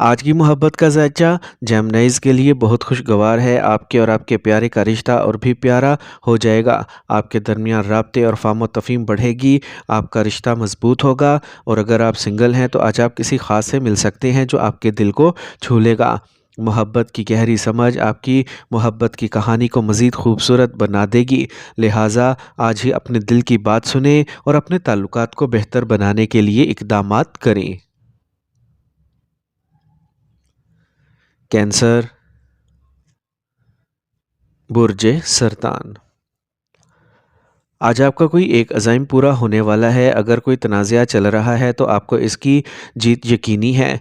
آج کی محبت کا ذائچہ جیمنائز کے لیے بہت خوشگوار ہے۔ آپ کے اور آپ کے پیارے کا رشتہ اور بھی پیارا ہو جائے گا۔ آپ کے درمیان رابطے اور فہم و تفہیم بڑھے گی۔ آپ کا رشتہ مضبوط ہوگا، اور اگر آپ سنگل ہیں تو آج آپ کسی خاص سے مل سکتے ہیں جو آپ کے دل کو چھو لے گا۔ محبت کی گہری سمجھ آپ کی محبت کی کہانی کو مزید خوبصورت بنا دے گی، لہٰذا آج ہی اپنے دل کی بات سنیں اور اپنے تعلقات کو بہتر بنانے کے لیے اقدامات کریں۔ کینسر، برج سرطان۔ آج آپ کا کوئی ایک عزائم پورا ہونے والا ہے۔ اگر کوئی تنازعہ چل رہا ہے تو آپ کو اس کی جیت یقینی ہے۔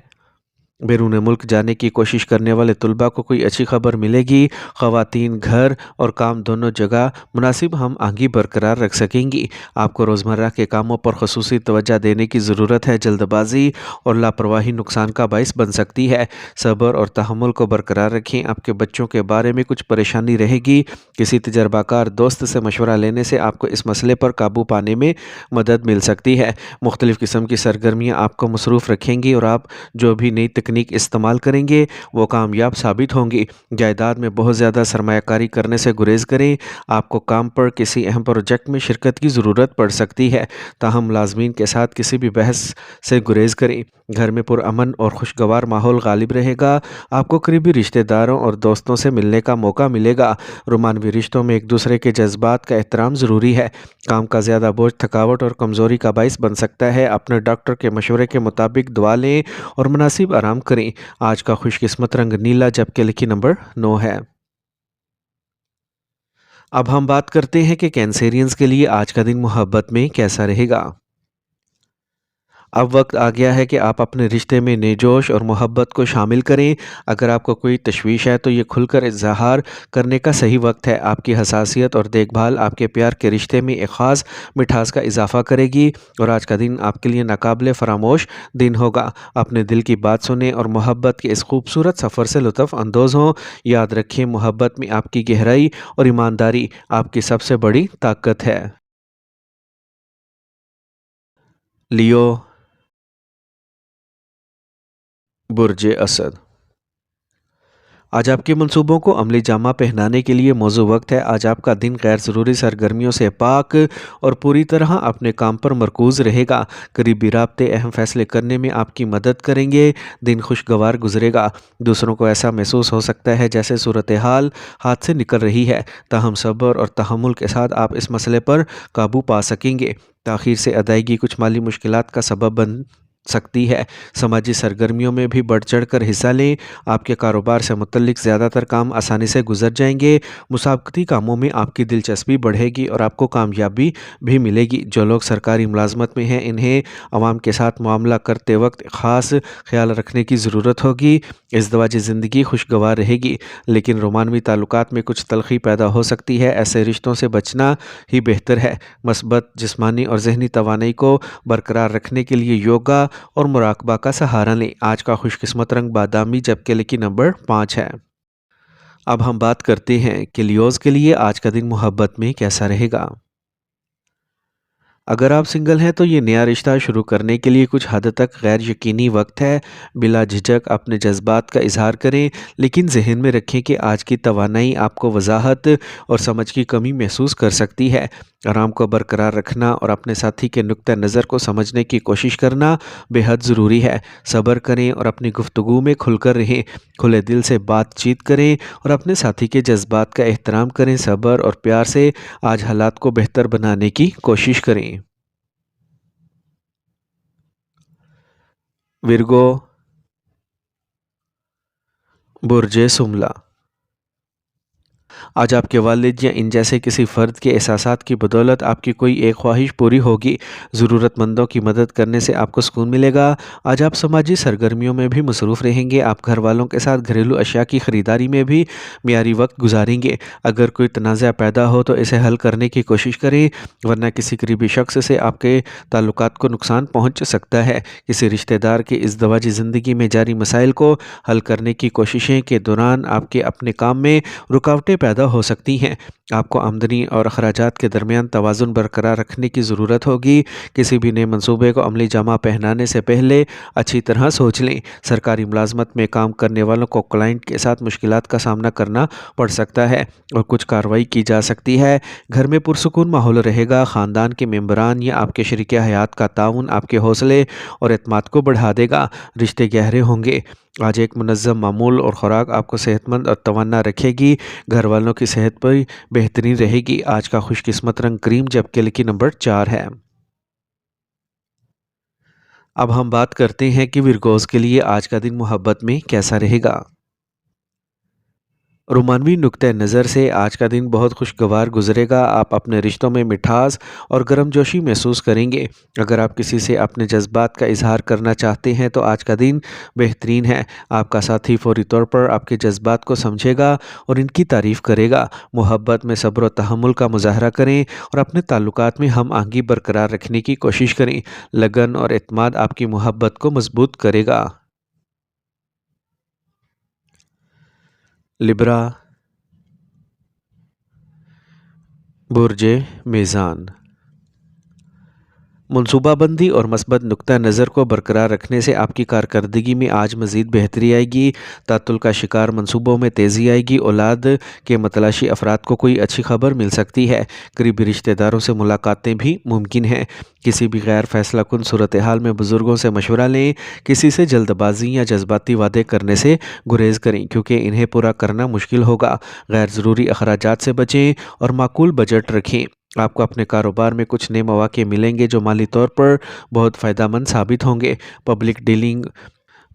بیرون ملک جانے کی کوشش کرنے والے طلباء کو کوئی اچھی خبر ملے گی۔ خواتین گھر اور کام دونوں جگہ مناسب ہم آہنگی برقرار رکھ سکیں گی۔ آپ کو روزمرہ کے کاموں پر خصوصی توجہ دینے کی ضرورت ہے۔ جلد بازی اور لاپرواہی نقصان کا باعث بن سکتی ہے۔ صبر اور تحمل کو برقرار رکھیں۔ آپ کے بچوں کے بارے میں کچھ پریشانی رہے گی۔ کسی تجربہ کار دوست سے مشورہ لینے سے آپ کو اس مسئلے پر قابو پانے میں مدد مل سکتی ہے۔ مختلف قسم کی سرگرمیاں آپ کو مصروف رکھیں گی، اور آپ جو بھی نئی تکنیک استعمال کریں گے وہ کامیاب ثابت ہوں گی۔ جائیداد میں بہت زیادہ سرمایہ کاری کرنے سے گریز کریں۔ آپ کو کام پر کسی اہم پروجیکٹ میں شرکت کی ضرورت پڑ سکتی ہے، تاہم ملازمین کے ساتھ کسی بھی بحث سے گریز کریں۔ گھر میں پرامن اور خوشگوار ماحول غالب رہے گا۔ آپ کو قریبی رشتہ داروں اور دوستوں سے ملنے کا موقع ملے گا۔ رومانوی رشتوں میں ایک دوسرے کے جذبات کا احترام ضروری ہے۔ کام کا زیادہ بوجھ تھکاوٹ اور کمزوری کا باعث بن سکتا ہے۔ اپنے ڈاکٹر کے مشورے کے مطابق دوا لیں اور مناسب آرام کریں۔ آج کا خوش قسمت رنگ نیلا، جبکہ لکی نمبر 9 ہے۔ اب ہم بات کرتے ہیں کہ کینسیرینز کے لیے آج کا دن محبت میں کیسا رہے گا۔ اب وقت آ گیا ہے کہ آپ اپنے رشتے میں نئے جوش اور محبت کو شامل کریں۔ اگر آپ کو کوئی تشویش ہے تو یہ کھل کر اظہار کرنے کا صحیح وقت ہے۔ آپ کی حساسیت اور دیکھ بھال آپ کے پیار کے رشتے میں ایک خاص مٹھاس کا اضافہ کرے گی، اور آج کا دن آپ کے لیے ناقابل فراموش دن ہوگا۔ اپنے دل کی بات سنیں اور محبت کے اس خوبصورت سفر سے لطف اندوز ہوں۔ یاد رکھیں، محبت میں آپ کی گہرائی اور ایمانداری آپ کی سب سے بڑی طاقت ہے۔ لیو، برج اسد۔ آج آپ کے منصوبوں کو عملی جامہ پہنانے کے لیے موزوں وقت ہے۔ آج آپ کا دن غیر ضروری سرگرمیوں سے پاک اور پوری طرح اپنے کام پر مرکوز رہے گا۔ قریبی رابطے اہم فیصلے کرنے میں آپ کی مدد کریں گے۔ دن خوشگوار گزرے گا۔ دوسروں کو ایسا محسوس ہو سکتا ہے جیسے صورتحال ہاتھ سے نکل رہی ہے، تاہم صبر اور تحمل کے ساتھ آپ اس مسئلے پر قابو پا سکیں گے۔ تاخیر سے ادائیگی کچھ مالی مشکلات کا سبب بن سکتی ہے۔ سماجی سرگرمیوں میں بھی بڑھ چڑھ کر حصہ لیں۔ آپ کے کاروبار سے متعلق زیادہ تر کام آسانی سے گزر جائیں گے۔ مسابقتی کاموں میں آپ کی دلچسپی بڑھے گی اور آپ کو کامیابی بھی ملے گی۔ جو لوگ سرکاری ملازمت میں ہیں انہیں عوام کے ساتھ معاملہ کرتے وقت خاص خیال رکھنے کی ضرورت ہوگی۔ ازدواجی زندگی خوشگوار رہے گی، لیکن رومانوی تعلقات میں کچھ تلخی پیدا ہو سکتی ہے۔ ایسے رشتوں سے بچنا ہی بہتر ہے۔ مثبت جسمانی اور ذہنی توانائی کو برقرار رکھنے کے لیے یوگا اور مراقبہ کا سہارا لیں۔ آج کا خوش قسمت رنگ بادامی، جبکہ لکی نمبر 5 ہے۔ اب ہم بات کرتے ہیں کہ لیوز کے لیے آج کا دن محبت میں کیسا رہے گا۔ اگر آپ سنگل ہیں تو یہ نیا رشتہ شروع کرنے کے لیے کچھ حد تک غیر یقینی وقت ہے۔ بلا جھجک اپنے جذبات کا اظہار کریں، لیکن ذہن میں رکھیں کہ آج کی توانائی آپ کو وضاحت اور سمجھ کی کمی محسوس کر سکتی ہے۔ آرام کو برقرار رکھنا اور اپنے ساتھی کے نقطہ نظر کو سمجھنے کی کوشش کرنا بے حد ضروری ہے۔ صبر کریں اور اپنی گفتگو میں کھل کر رہیں۔ کھلے دل سے بات چیت کریں اور اپنے ساتھی کے جذبات کا احترام کریں۔ صبر اور پیار سے آج حالات کو بہتر بنانے کی کوشش کریں۔ ورگو، برج سملہ۔ آج آپ کے والد یا ان جیسے کسی فرد کے احساسات کی بدولت آپ کی کوئی ایک خواہش پوری ہوگی۔ ضرورت مندوں کی مدد کرنے سے آپ کو سکون ملے گا۔ آج آپ سماجی سرگرمیوں میں بھی مصروف رہیں گے۔ آپ گھر والوں کے ساتھ گھریلو اشیاء کی خریداری میں بھی معیاری وقت گزاریں گے۔ اگر کوئی تنازع پیدا ہو تو اسے حل کرنے کی کوشش کریں، ورنہ کسی قریبی شخص سے آپ کے تعلقات کو نقصان پہنچ سکتا ہے۔ کسی رشتہ دار کی ازدواجی زندگی میں جاری مسائل کو حل کرنے کی کوششیں کے دوران آپ کے اپنے کام میں رکاوٹیں پیدا ہو سکتی ہیں۔ آپ کو آمدنی اور اخراجات کے درمیان توازن برقرار رکھنے کی ضرورت ہوگی۔ کسی بھی نئے منصوبے کو عملی جامہ پہنانے سے پہلے اچھی طرح سوچ لیں۔ سرکاری ملازمت میں کام کرنے والوں کو کلائنٹ کے ساتھ مشکلات کا سامنا کرنا پڑ سکتا ہے اور کچھ کارروائی کی جا سکتی ہے۔ گھر میں پرسکون ماحول رہے گا۔ خاندان کے ممبران یا آپ کے شریک حیات کا تعاون آپ کے حوصلے اور اعتماد کو بڑھا دے گا۔ رشتے گہرے ہوں گے۔ آج ایک منظم معمول اور خوراک آپ کو صحت مند اور توانا رکھے گی۔ گھر والوں کی صحت پر بہترین رہے گی۔ آج کا خوش قسمت رنگ کریم جبکہ لکی نمبر 4 ہے۔ اب ہم بات کرتے ہیں کہ ورگوز کے لیے آج کا دن محبت میں کیسا رہے گا۔ رومانوی نقطہ نظر سے آج کا دن بہت خوشگوار گزرے گا۔ آپ اپنے رشتوں میں مٹھاس اور گرم جوشی محسوس کریں گے۔ اگر آپ کسی سے اپنے جذبات کا اظہار کرنا چاہتے ہیں تو آج کا دن بہترین ہے۔ آپ کا ساتھی فوری طور پر آپ کے جذبات کو سمجھے گا اور ان کی تعریف کرے گا۔ محبت میں صبر و تحمل کا مظاہرہ کریں اور اپنے تعلقات میں ہم آہنگی برقرار رکھنے کی کوشش کریں۔ لگن اور اعتماد آپ کی محبت کو مضبوط کرے گا۔ لبرا، برج میزان۔ منصوبہ بندی اور مثبت نقطہ نظر کو برقرار رکھنے سے آپ کی کارکردگی میں آج مزید بہتری آئے گی۔ تعطل کا شکار منصوبوں میں تیزی آئے گی۔ اولاد کے متلاشی افراد کو کوئی اچھی خبر مل سکتی ہے۔ قریبی رشتہ داروں سے ملاقاتیں بھی ممکن ہیں۔ کسی بھی غیر فیصلہ کن صورتحال میں بزرگوں سے مشورہ لیں۔ کسی سے جلد بازی یا جذباتی وعدے کرنے سے گریز کریں کیونکہ انہیں پورا کرنا مشکل ہوگا۔ غیر ضروری اخراجات سے بچیں اور معقول بجٹ رکھیں۔ آپ کو اپنے کاروبار میں کچھ نئے مواقع ملیں گے جو مالی طور پر بہت فائدہ مند ثابت ہوں گے۔ پبلک ڈیلنگ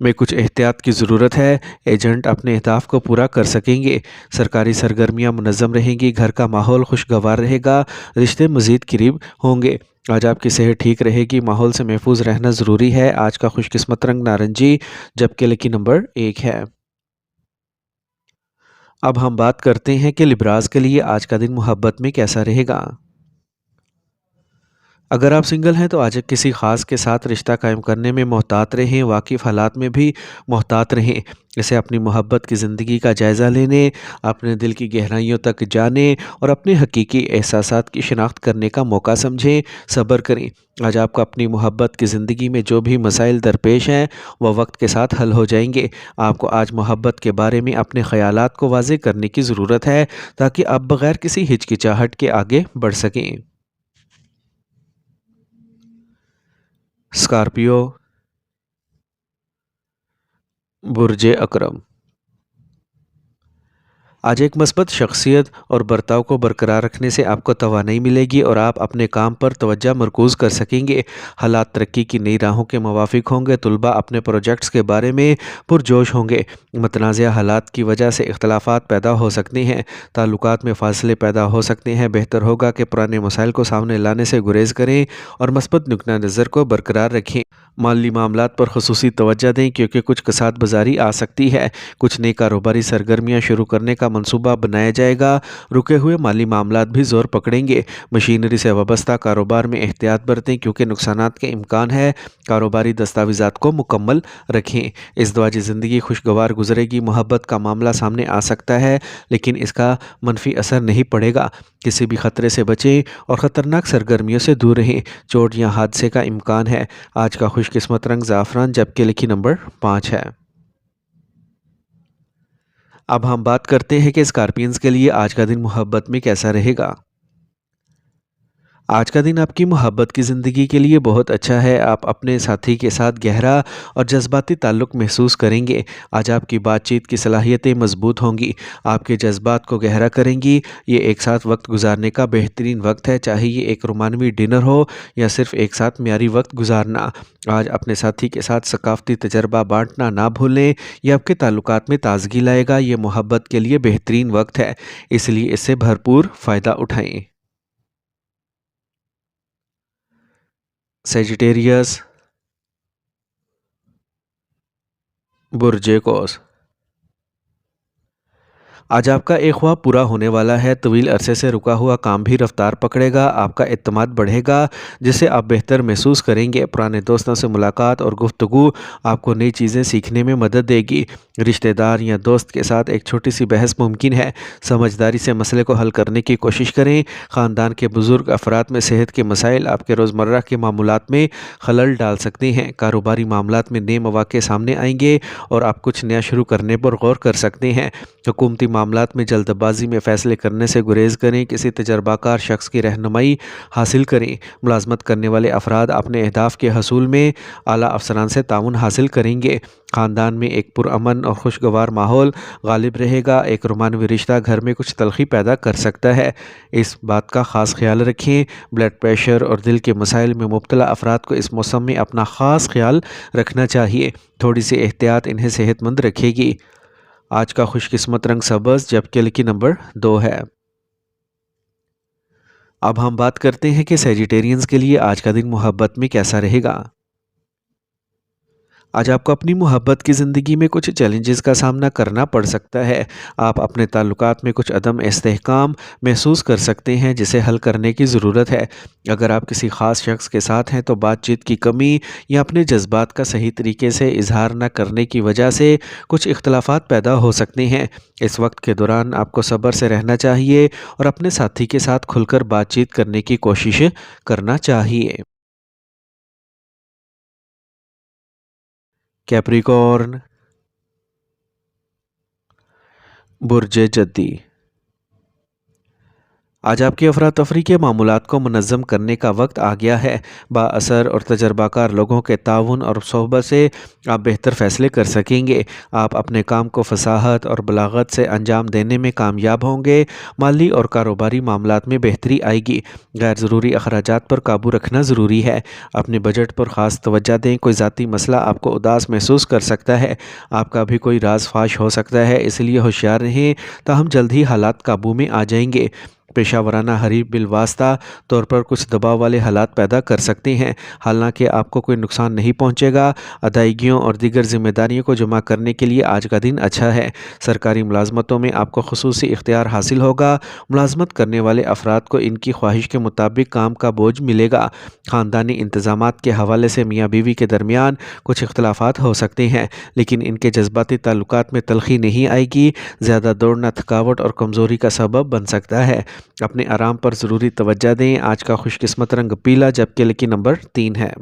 میں کچھ احتیاط کی ضرورت ہے۔ ایجنٹ اپنے اہداف کو پورا کر سکیں گے۔ سرکاری سرگرمیاں منظم رہیں گی۔ گھر کا ماحول خوشگوار رہے گا۔ رشتے مزید قریب ہوں گے۔ آج آپ کی صحت ٹھیک رہے گی۔ ماحول سے محفوظ رہنا ضروری ہے۔ آج کا خوش قسمت رنگ نارنجی جبکہ لکی نمبر 1 ہے۔ اب ہم بات کرتے ہیں کہ لبراز کے لیے آج کا دن محبت میں کیسا رہے گا۔ اگر آپ سنگل ہیں تو آج کسی خاص کے ساتھ رشتہ قائم کرنے میں محتاط رہیں۔ واقف حالات میں بھی محتاط رہیں۔ اسے اپنی محبت کی زندگی کا جائزہ لینے، اپنے دل کی گہرائیوں تک جانیں اور اپنے حقیقی احساسات کی شناخت کرنے کا موقع سمجھیں۔ صبر کریں۔ آج آپ کو اپنی محبت کی زندگی میں جو بھی مسائل درپیش ہیں وہ وقت کے ساتھ حل ہو جائیں گے۔ آپ کو آج محبت کے بارے میں اپنے خیالات کو واضح کرنے کی ضرورت ہے تاکہ آپ بغیر کسی ہچکچاہٹ کے آگے بڑھ سکیں۔ اسکارپیو، برج اکرم۔ آج ایک مثبت شخصیت اور برتاؤ کو برقرار رکھنے سے آپ کو توانائی ملے گی اور آپ اپنے کام پر توجہ مرکوز کر سکیں گے۔ حالات ترقی کی نئی راہوں کے موافق ہوں گے۔ طلباء اپنے پروجیکٹس کے بارے میں پرجوش ہوں گے۔ متنازع حالات کی وجہ سے اختلافات پیدا ہو سکتے ہیں۔ تعلقات میں فاصلے پیدا ہو سکتے ہیں۔ بہتر ہوگا کہ پرانے مسائل کو سامنے لانے سے گریز کریں اور مثبت نقطہ نظر کو برقرار رکھیں۔ مالی معاملات پر خصوصی توجہ دیں کیونکہ کچھ کساد بازاری آ سکتی ہے۔ کچھ نئی کاروباری سرگرمیاں شروع کرنے کا منصوبہ بنایا جائے گا۔ رکے ہوئے مالی معاملات بھی زور پکڑیں گے۔ مشینری سے وابستہ کاروبار میں احتیاط برتیں کیونکہ نقصانات کے امکان ہے۔ کاروباری دستاویزات کو مکمل رکھیں۔ ازدواجی زندگی خوشگوار گزرے گی۔ محبت کا معاملہ سامنے آ سکتا ہے لیکن اس کا منفی اثر نہیں پڑے گا۔ کسی بھی خطرے سے بچیں اور خطرناک سرگرمیوں سے دور رہیں۔ چوٹ یا حادثے کا امکان ہے۔ آج کا خوش قسمت رنگ زعفران جبکہ لکی نمبر 5 ہے۔ اب ہم بات کرتے ہیں کہ اسکارپینز کے لیے آج کا دن محبت میں کیسا رہے گا۔ آج کا دن آپ کی محبت کی زندگی کے لیے بہت اچھا ہے۔ آپ اپنے ساتھی کے ساتھ گہرا اور جذباتی تعلق محسوس کریں گے۔ آج آپ کی بات چیت کی صلاحیتیں مضبوط ہوں گی۔ آپ کے جذبات کو گہرا کریں گی۔ یہ ایک ساتھ وقت گزارنے کا بہترین وقت ہے، چاہے یہ ایک رومانوی ڈنر ہو یا صرف ایک ساتھ معیاری وقت گزارنا۔ آج اپنے ساتھی کے ساتھ ثقافتی تجربہ بانٹنا نہ بھولیں۔ یہ آپ کے تعلقات میں تازگی لائے گا۔ یہ محبت کے لیے بہترین وقت ہے، اس لیے اس سے بھرپور فائدہ اٹھائیں۔ سیجیٹیریس، برج قوس۔ آج آپ کا ایک خواہ پورا ہونے والا ہے، طویل عرصے سے رکا ہوا کام بھی رفتار پکڑے گا، آپ کا اعتماد بڑھے گا جس سے آپ بہتر محسوس کریں گے۔ پرانے دوستوں سے ملاقات اور گفتگو آپ کو نئی چیزیں سیکھنے میں مدد دے گی۔ رشتہ دار یا دوست کے ساتھ ایک چھوٹی سی بحث ممکن ہے، سمجھداری سے مسئلے کو حل کرنے کی کوشش کریں۔ خاندان کے بزرگ افراد میں صحت کے مسائل آپ کے روزمرہ کے معمولات میں خلل ڈال سکتے ہیں۔ کاروباری معاملات میں نئے مواقع سامنے آئیں گے اور آپ کچھ نیا شروع کرنے پر غور کر سکتے ہیں۔ حکومتی معاملات میں جلد بازی میں فیصلے کرنے سے گریز کریں، کسی تجربہ کار شخص کی رہنمائی حاصل کریں۔ ملازمت کرنے والے افراد اپنے اہداف کے حصول میں اعلیٰ افسران سے تعاون حاصل کریں گے۔ خاندان میں ایک پرامن اور خوشگوار ماحول غالب رہے گا۔ ایک رومانوی رشتہ گھر میں کچھ تلخی پیدا کر سکتا ہے، اس بات کا خاص خیال رکھیں۔ بلڈ پریشر اور دل کے مسائل میں مبتلا افراد کو اس موسم میں اپنا خاص خیال رکھنا چاہیے، تھوڑی سی احتیاط انہیں صحت مند رکھے گی۔ آج کا خوش قسمت رنگ سبز جبکہ لکی نمبر 2 ہے۔ اب ہم بات کرتے ہیں کہ سیجیٹیرینز کے لیے آج کا دن محبت میں کیسا رہے گا۔ آج آپ کو اپنی محبت کی زندگی میں کچھ چیلنجز کا سامنا کرنا پڑ سکتا ہے۔ آپ اپنے تعلقات میں کچھ عدم استحکام محسوس کر سکتے ہیں جسے حل کرنے کی ضرورت ہے۔ اگر آپ کسی خاص شخص کے ساتھ ہیں تو بات چیت کی کمی یا اپنے جذبات کا صحیح طریقے سے اظہار نہ کرنے کی وجہ سے کچھ اختلافات پیدا ہو سکتے ہیں۔ اس وقت کے دوران آپ کو صبر سے رہنا چاہیے اور اپنے ساتھی کے ساتھ کھل کر بات چیت کرنے کی کوشش کرنا چاہیے۔ کیپریکارن، برج جدی، آج آپ کی افراتفری کے معمولات کو منظم کرنے کا وقت آ گیا ہے۔ با اثر اور تجربہ کار لوگوں کے تعاون اور صحبت سے آپ بہتر فیصلے کر سکیں گے۔ آپ اپنے کام کو فصاحت اور بلاغت سے انجام دینے میں کامیاب ہوں گے۔ مالی اور کاروباری معاملات میں بہتری آئے گی۔ غیر ضروری اخراجات پر قابو رکھنا ضروری ہے۔ اپنے بجٹ پر خاص توجہ دیں۔ کوئی ذاتی مسئلہ آپ کو اداس محسوس کر سکتا ہے۔ آپ کا بھی کوئی راز فاش ہو سکتا ہے، اس لیے ہوشیار رہیں تاہم جلد ہی حالات قابو میں آ جائیں گے۔ پیشہ ورانہ حریف بالواسطہ طور پر کچھ دباؤ والے حالات پیدا کر سکتے ہیں، حالانکہ آپ کو کوئی نقصان نہیں پہنچے گا۔ ادائیگیوں اور دیگر ذمہ داریوں کو جمع کرنے کے لیے آج کا دن اچھا ہے۔ سرکاری ملازمتوں میں آپ کو خصوصی اختیار حاصل ہوگا۔ ملازمت کرنے والے افراد کو ان کی خواہش کے مطابق کام کا بوجھ ملے گا۔ خاندانی انتظامات کے حوالے سے میاں بیوی کے درمیان کچھ اختلافات ہو سکتے ہیں، لیکن ان کے جذباتی تعلقات میں تلخی نہیں آئے گی۔ زیادہ دوڑنا تھکاوٹ اور کمزوری کا سبب بن سکتا ہے۔ اپنے آرام پر ضروری توجہ دیں۔ آج کا خوش قسمت رنگ پیلا جبکہ لکی نمبر 3 ہے۔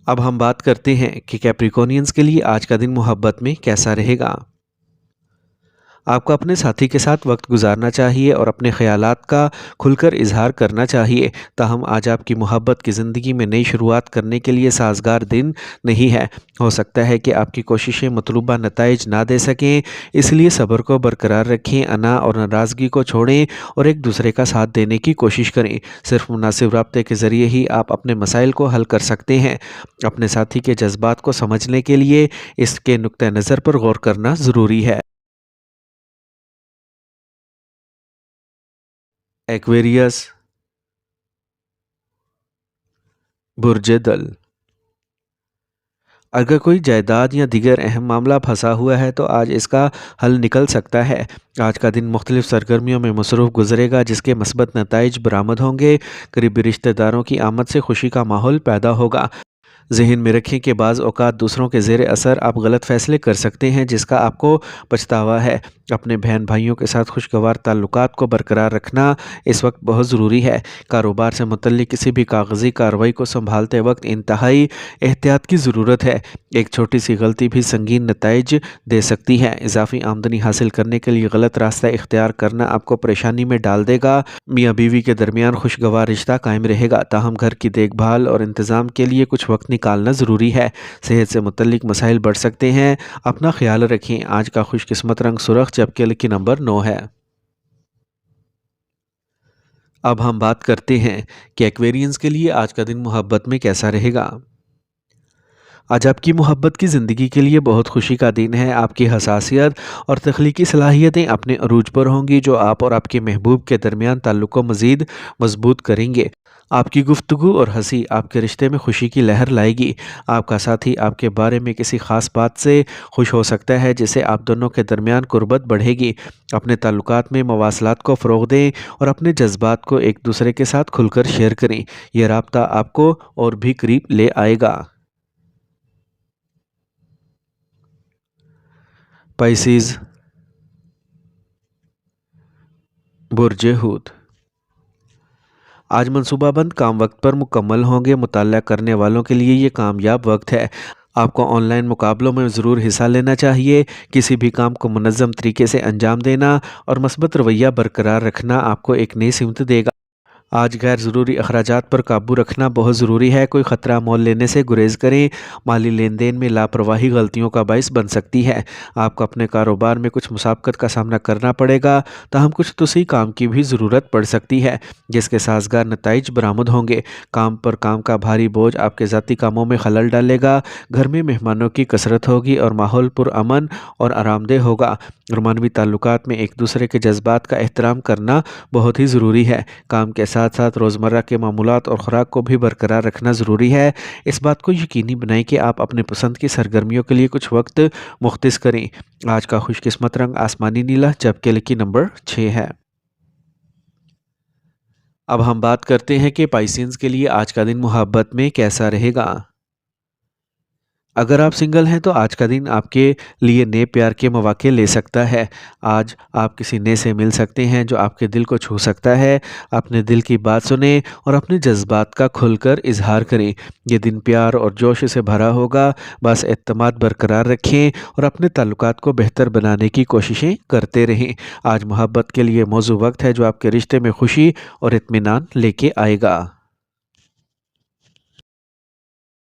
اب ہم بات کرتے ہیں کہ کیپریکونینز کے لیے آج کا دن محبت میں کیسا رہے گا۔ آپ کو اپنے ساتھی کے ساتھ وقت گزارنا چاہیے اور اپنے خیالات کا کھل کر اظہار کرنا چاہیے۔ تاہم آج آپ کی محبت کی زندگی میں نئی شروعات کرنے کے لیے سازگار دن نہیں ہے۔ ہو سکتا ہے کہ آپ کی کوششیں مطلوبہ نتائج نہ دے سکیں، اس لیے صبر کو برقرار رکھیں، انا اور ناراضگی کو چھوڑیں اور ایک دوسرے کا ساتھ دینے کی کوشش کریں۔ صرف مناسب رابطے کے ذریعے ہی آپ اپنے مسائل کو حل کر سکتے ہیں۔ اپنے ساتھی کے جذبات کو سمجھنے کے لیے اس کے نقطہ نظر پر غور کرنا ضروری ہے۔ ایکویریس، برج دل، اگر کوئی جائیداد یا دیگر اہم معاملہ پھنسا ہوا ہے تو آج اس کا حل نکل سکتا ہے۔ آج کا دن مختلف سرگرمیوں میں مصروف گزرے گا جس کے مثبت نتائج برآمد ہوں گے۔ قریبی رشتہ داروں کی آمد سے خوشی کا ماحول پیدا ہوگا۔ ذہن میں رکھیں کہ بعض اوقات دوسروں کے زیر اثر آپ غلط فیصلے کر سکتے ہیں جس کا آپ کو پچھتاوا ہے۔ اپنے بہن بھائیوں کے ساتھ خوشگوار تعلقات کو برقرار رکھنا اس وقت بہت ضروری ہے۔ کاروبار سے متعلق کسی بھی کاغذی کارروائی کو سنبھالتے وقت انتہائی احتیاط کی ضرورت ہے۔ ایک چھوٹی سی غلطی بھی سنگین نتائج دے سکتی ہے۔ اضافی آمدنی حاصل کرنے کے لیے غلط راستہ اختیار کرنا آپ کو پریشانی میں ڈال دے گا۔ میاں بیوی کے درمیان خوشگوار رشتہ قائم رہے گا، تاہم گھر کی دیکھ بھال اور انتظام کے لیے کچھ وقت نکالنا ضروری ہے۔ صحت سے متعلق مسائل بڑھ سکتے ہیں، اپنا خیال رکھیں۔ آج کا خوش قسمت رنگ سرخ جبکہ لکی نمبر 9 ہے۔ اب ہم بات کرتے ہیں کہ ایکویرینز کے لیے آج کا دن محبت میں کیسا رہے گا۔ آج آپ کی محبت کی زندگی کے لیے بہت خوشی کا دن ہے۔ آپ کی حساسیت اور تخلیقی صلاحیتیں اپنے عروج پر ہوں گی جو آپ اور آپ کے محبوب کے درمیان تعلق کو مزید مضبوط کریں گے۔ آپ کی گفتگو اور ہنسی آپ کے رشتے میں خوشی کی لہر لائے گی۔ آپ کا ساتھی آپ کے بارے میں کسی خاص بات سے خوش ہو سکتا ہے جسے آپ دونوں کے درمیان قربت بڑھے گی۔ اپنے تعلقات میں مواصلات کو فروغ دیں اور اپنے جذبات کو ایک دوسرے کے ساتھ کھل کر شیئر کریں۔ یہ رابطہ آپ کو اور بھی قریب لے آئے گا۔ پائسیز، برج حوت۔ آج منصوبہ بند کام وقت پر مکمل ہوں گے۔ مطالعہ کرنے والوں کے لیے یہ کامیاب وقت ہے۔ آپ کو آن لائن مقابلوں میں ضرور حصہ لینا چاہیے۔ کسی بھی کام کو منظم طریقے سے انجام دینا اور مثبت رویہ برقرار رکھنا آپ کو ایک نئی سمت دے گا۔ آج غیر ضروری اخراجات پر قابو رکھنا بہت ضروری ہے۔ کوئی خطرہ مول لینے سے گریز کریں۔ مالی لین دین میں لاپرواہی غلطیوں کا باعث بن سکتی ہے۔ آپ کو اپنے کاروبار میں کچھ مسابقت کا سامنا کرنا پڑے گا، تاہم کچھ توسیع کام کی بھی ضرورت پڑ سکتی ہے جس کے سازگار نتائج برآمد ہوں گے۔ کام پر کام کا بھاری بوجھ آپ کے ذاتی کاموں میں خلل ڈالے گا۔ گھر میں مہمانوں کی کثرت ہوگی اور ماحول پرامن اور آرام دہ ہوگا۔ رومانوی تعلقات میں ایک دوسرے کے جذبات کا احترام کرنا بہت ہی ضروری ہے۔ کام کے ساتھ ساتھ روزمرہ کے معمولات اور خوراک کو بھی برقرار رکھنا ضروری ہے۔ اس بات کو یقینی بنائیں کہ آپ اپنے پسند کی سرگرمیوں کے لیے کچھ وقت مختص کریں۔ آج کا خوش قسمت رنگ آسمانی نیلا جبکہ لکی نمبر 6 ہے۔ اب ہم بات کرتے ہیں کہ پائسینز کے لیے آج کا دن محبت میں کیسا رہے گا۔ اگر آپ سنگل ہیں تو آج کا دن آپ کے لیے نئے پیار کے مواقع لے سکتا ہے۔ آج آپ کسی نئے سے مل سکتے ہیں جو آپ کے دل کو چھو سکتا ہے۔ اپنے دل کی بات سنیں اور اپنے جذبات کا کھل کر اظہار کریں۔ یہ دن پیار اور جوش سے بھرا ہوگا۔ بس اعتماد برقرار رکھیں اور اپنے تعلقات کو بہتر بنانے کی کوششیں کرتے رہیں۔ آج محبت کے لیے موزوں وقت ہے جو آپ کے رشتے میں خوشی اور اطمینان لے کے آئے گا۔